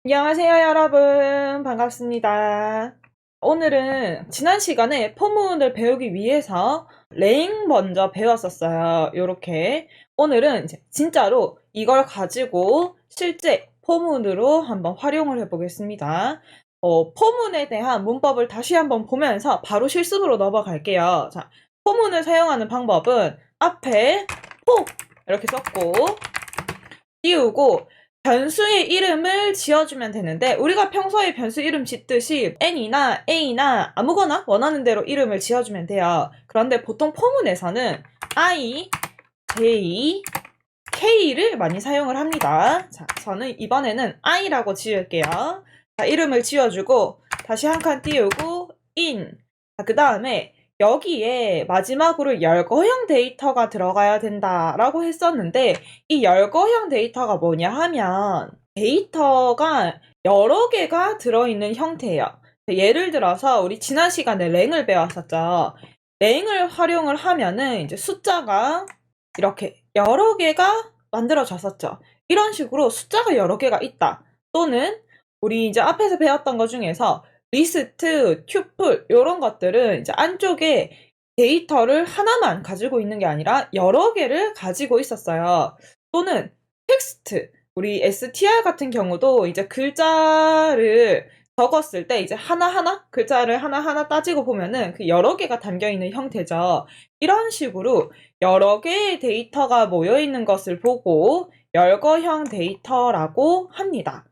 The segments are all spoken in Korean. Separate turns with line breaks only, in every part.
안녕하세요, 여러분. 반갑습니다. 오늘은 지난 시간에 포문을 배우기 위해서 랭 먼저 배웠었어요. 요렇게. 오늘은 이제 진짜로 이걸 가지고 실제 포문으로 한번 활용을 해보겠습니다. 포문에 대한 문법을 다시 한번 보면서 바로 실습으로 넘어갈게요. 자, 포문을 사용하는 방법은 앞에 포 이렇게 썼고 띄우고 변수의 이름을 지어주면 되는데, 우리가 평소에 변수 이름 짓듯이 n이나 a나 아무거나 원하는 대로 이름을 지어주면 돼요. 그런데 보통 포문에서는 i, j, k를 많이 사용을 합니다. 자, 저는 이번에는 i라고 지을게요. 자, 이름을 지어주고 다시 한 칸 띄우고 in. 자, 그 다음에 여기에 마지막으로 열거형 데이터가 들어가야 된다라고 했었는데, 이 열거형 데이터가 뭐냐 하면 데이터가 여러 개가 들어있는 형태예요. 예를 들어서 우리 지난 시간에 랭을 배웠었죠. 랭을 활용을 하면은 이제 숫자가 이렇게 여러 개가 만들어졌었죠. 이런 식으로 숫자가 여러 개가 있다. 또는 우리 이제 앞에서 배웠던 것 중에서 리스트, 튜플 이런 것들은 이제 안쪽에 데이터를 하나만 가지고 있는 게 아니라 여러 개를 가지고 있었어요. 또는 텍스트, 우리 str 같은 경우도 이제 글자를 적었을 때 이제 하나하나 글자를 하나하나 따지고 보면은 그 여러 개가 담겨 있는 형태죠. 이런 식으로 여러 개의 데이터가 모여 있는 것을 보고 열거형 데이터라고 합니다.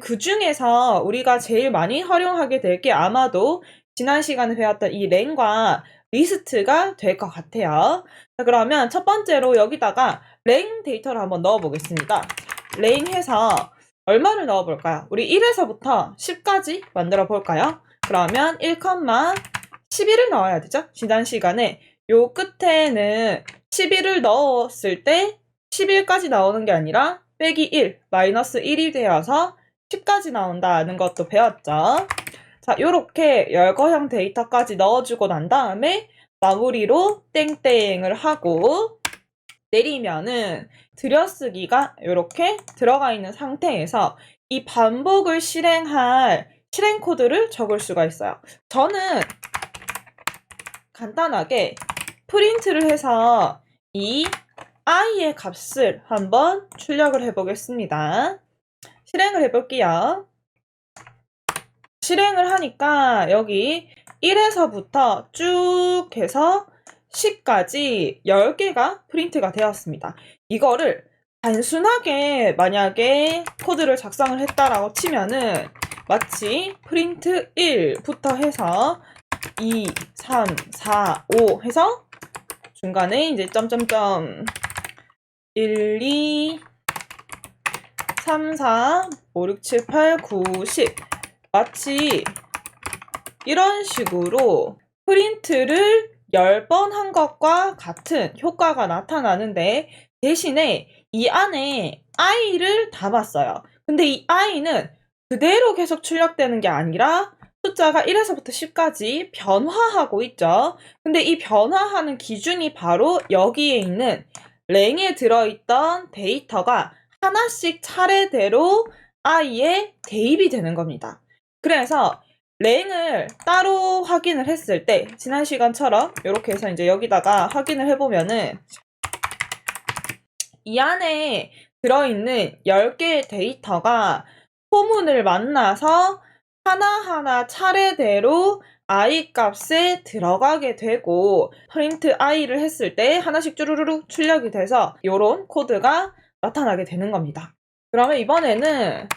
그 중에서 우리가 제일 많이 활용하게 될 게 아마도 지난 시간에 배웠던 이 랭과 리스트가 될 것 같아요. 자, 그러면 첫 번째로 여기다가 랭 데이터를 한번 넣어 보겠습니다. 랭 해서 얼마를 넣어 볼까요? 우리 1에서부터 10까지 만들어 볼까요? 그러면 1, 11을 넣어야 되죠? 지난 시간에 요 끝에는 11을 넣었을 때 11까지 나오는 게 아니라 빼기 1, 마이너스 1이 되어서 10까지 나온다는 것도 배웠죠. 자, 요렇게 열거형 데이터까지 넣어주고 난 다음에 마무리로 땡땡을 하고 내리면은 들여쓰기가 이렇게 들어가 있는 상태에서 이 반복을 실행할 실행 코드를 적을 수가 있어요. 저는 간단하게 프린트를 해서 이 i의 값을 한번 출력을 해보겠습니다. 실행을 해볼게요. 실행을 하니까 여기 1에서부터 쭉 해서 10까지 10개가 프린트가 되었습니다. 이거를 단순하게 만약에 코드를 작성을 했다라고 치면은 마치 프린트 1부터 해서 2, 3, 4, 5 해서 중간에 이제 점점점 1, 2, 3, 4, 5, 6, 7, 8, 9, 10 마치 이런 식으로 프린트를 10번 한 것과 같은 효과가 나타나는데, 대신에 이 안에 i를 담았어요. 근데 이 i는 그대로 계속 출력되는 게 아니라 숫자가 1에서부터 10까지 변화하고 있죠. 근데 이 변화하는 기준이 바로 여기에 있는 랭에 들어있던 데이터가 하나씩 차례대로 i에 대입이 되는 겁니다. 그래서 랭을 따로 확인을 했을 때 지난 시간처럼 이렇게 해서 이제 여기다가 확인을 해보면은 이 안에 들어있는 10개의 데이터가 포문을 만나서 하나하나 차례대로 i 값에 들어가게 되고, 프린트 i를 했을 때 하나씩 쭈루루루 출력이 돼서 이런 코드가 나타나게 되는 겁니다. 그러면 이번에는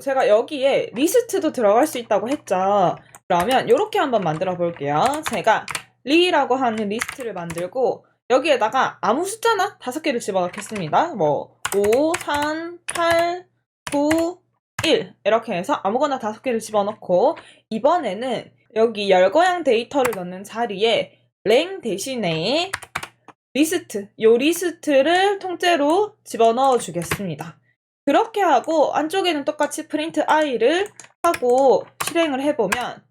제가 여기에 리스트도 들어갈 수 있다고 했죠. 그러면 이렇게 한번 만들어 볼게요. 제가 리라고 하는 리스트를 만들고 여기에다가 아무 숫자나 5개를 집어넣겠습니다. 뭐 5, 3, 8, 9, 1 이렇게 해서 아무거나 5개를 집어넣고, 이번에는 여기 열거형 데이터를 넣는 자리에 랭 대신에 리스트, 요 리스트를 통째로 집어넣어 주겠습니다. 그렇게 하고 안쪽에는 똑같이 프린트 i를 하고 실행을 해보면,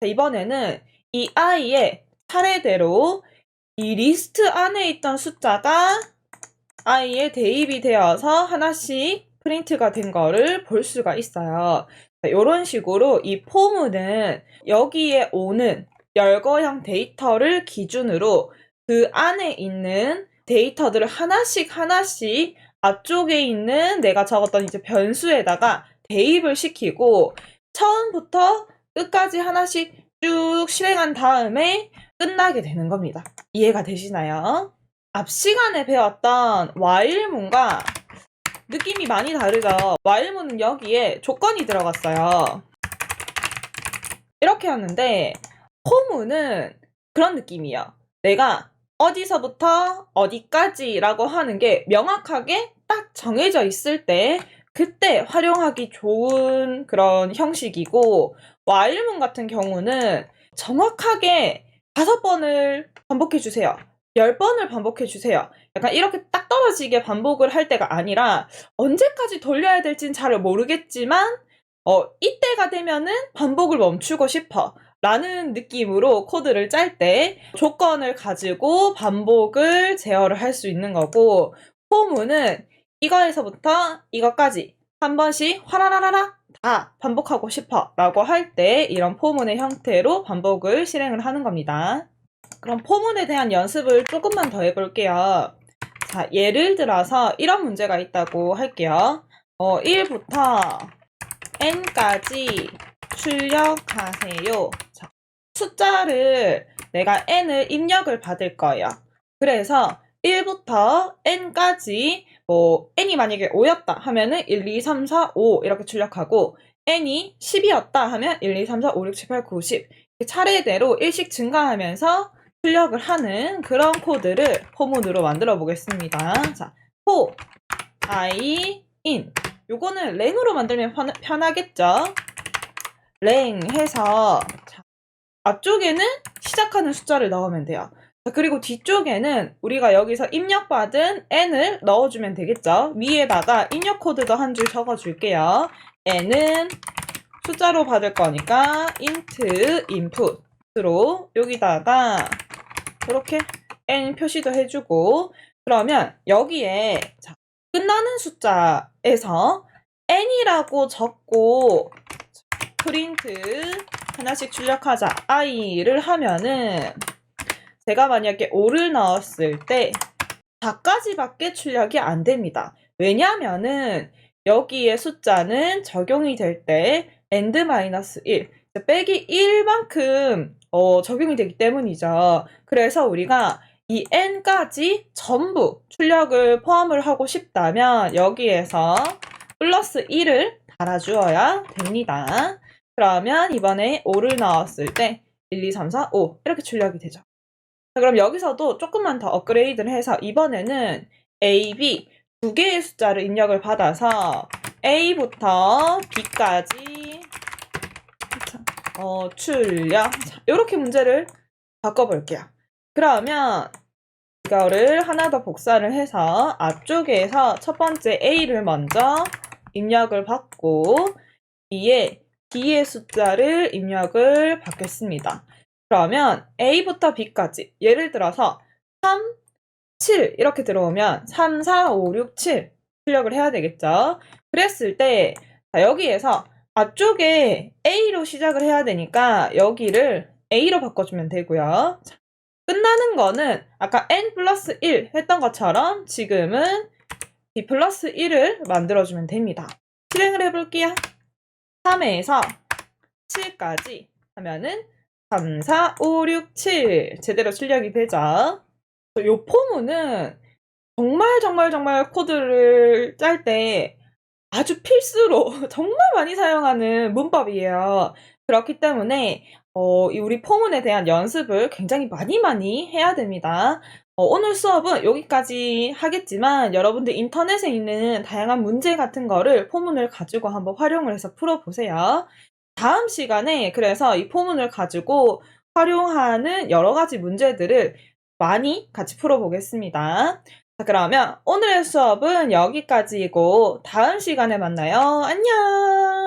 이번에는 이 i의 차례대로 이 리스트 안에 있던 숫자가 i에 대입이 되어서 하나씩 프린트가 된 거를 볼 수가 있어요. 이런 식으로 이 포문은 여기에 오는 열거형 데이터를 기준으로 그 안에 있는 데이터들을 하나씩 앞쪽에 있는 내가 적었던 이제 변수에다가 대입을 시키고 처음부터 끝까지 하나씩 쭉 실행한 다음에 끝나게 되는 겁니다. 이해가 되시나요? 앞 시간에 배웠던 while문과 느낌이 많이 다르죠? while문은 여기에 조건이 들어갔어요. 이렇게 하는데 포문은 그런 느낌이에요. 내가 어디서부터 어디까지라고 하는 게 명확하게 딱 정해져 있을 때 그때 활용하기 좋은 그런 형식이고 while문 같은 경우는 정확하게 5번을 반복해 주세요. 10번을 반복해 주세요. 약간 이렇게 딱 떨어지게 반복을 할 때가 아니라 언제까지 돌려야 될지는 잘 모르겠지만 이때가 되면은 반복을 멈추고 싶어 라는 느낌으로 코드를 짤 때 조건을 가지고 반복을 제어를 할 수 있는 거고 포문은 이거에서부터 이거까지 한 번씩 화라라라라 다 반복하고 싶어 라고 할 때 이런 포문의 형태로 반복을 실행을 하는 겁니다. 그럼 포문에 대한 연습을 조금만 더 해볼게요. 자, 예를 들어서 이런 문제가 있다고 할게요. 1부터 n까지 출력하세요. 자, 숫자를 내가 n을 입력을 받을 거예요. 그래서 1부터 n까지 n이 만약에 5였다 하면은 1, 2, 3, 4, 5 이렇게 출력하고 n이 10이었다 하면 1, 2, 3, 4, 5, 6, 7, 8, 9, 10 차례대로 1씩 증가하면서 출력을 하는 그런 코드를 포문으로 만들어 보겠습니다. 자, for i in 요거는 랭으로 만들면 편하겠죠? 랭 해서 자, 앞쪽에는 시작하는 숫자를 넣으면 돼요. 자, 그리고 뒤쪽에는 우리가 여기서 입력받은 n을 넣어주면 되겠죠? 위에다가 입력 코드도 한 줄 적어줄게요. n은 숫자로 받을 거니까 int input로 여기다가 이렇게 n 표시도 해주고 그러면 여기에 자, 끝나는 숫자에서 n이라고 적고 프린트 하나씩 출력하자 i를 하면은 제가 만약에 5를 넣었을 때 4까지밖에 출력이 안 됩니다. 왜냐면은 여기에 숫자는 적용이 될 때 n-1 빼기 1만큼 적용이 되기 때문이죠. 그래서 우리가 이 n까지 전부 출력을 포함을 하고 싶다면 여기에서 플러스 1을 달아주어야 됩니다. 그러면 이번에 5를 넣었을 때 1, 2, 3, 4, 5 이렇게 출력이 되죠. 자, 그럼 여기서도 조금만 더 업그레이드를 해서 이번에는 A, B 두 개의 숫자를 입력을 받아서 A부터 B까지 출력 이렇게 문제를 바꿔볼게요. 그러면 이거를 하나 더 복사를 해서 앞쪽에서 첫 번째 A를 먼저 입력을 받고 뒤에 B의 숫자를 입력을 받겠습니다. 그러면 A부터 B까지 예를 들어서 3, 7 이렇게 들어오면 3, 4, 5, 6, 7 출력을 해야 되겠죠. 그랬을 때 여기에서 앞쪽에 A로 시작을 해야 되니까 여기를 A로 바꿔주면 되고요. 자, 끝나는 거는 아까 n 플러스 1 했던 것처럼 지금은 b 플러스 1을 만들어주면 됩니다. 실행을 해볼게요. 3에서 7까지 하면은 3, 4, 5, 6, 7 제대로 출력이 되죠. 이 포문은 정말 코드를 짤 때 아주 필수로 정말 많이 사용하는 문법이에요. 그렇기 때문에 우리 포문에 대한 연습을 굉장히 많이 해야 됩니다. 오늘 수업은 여기까지 하겠지만 여러분들 인터넷에 있는 다양한 문제 같은 거를 포문을 가지고 한번 활용을 해서 풀어보세요. 다음 시간에 그래서 이 포문을 가지고 활용하는 여러 가지 문제들을 많이 같이 풀어보겠습니다. 자, 그러면 오늘의 수업은 여기까지이고 다음 시간에 만나요. 안녕!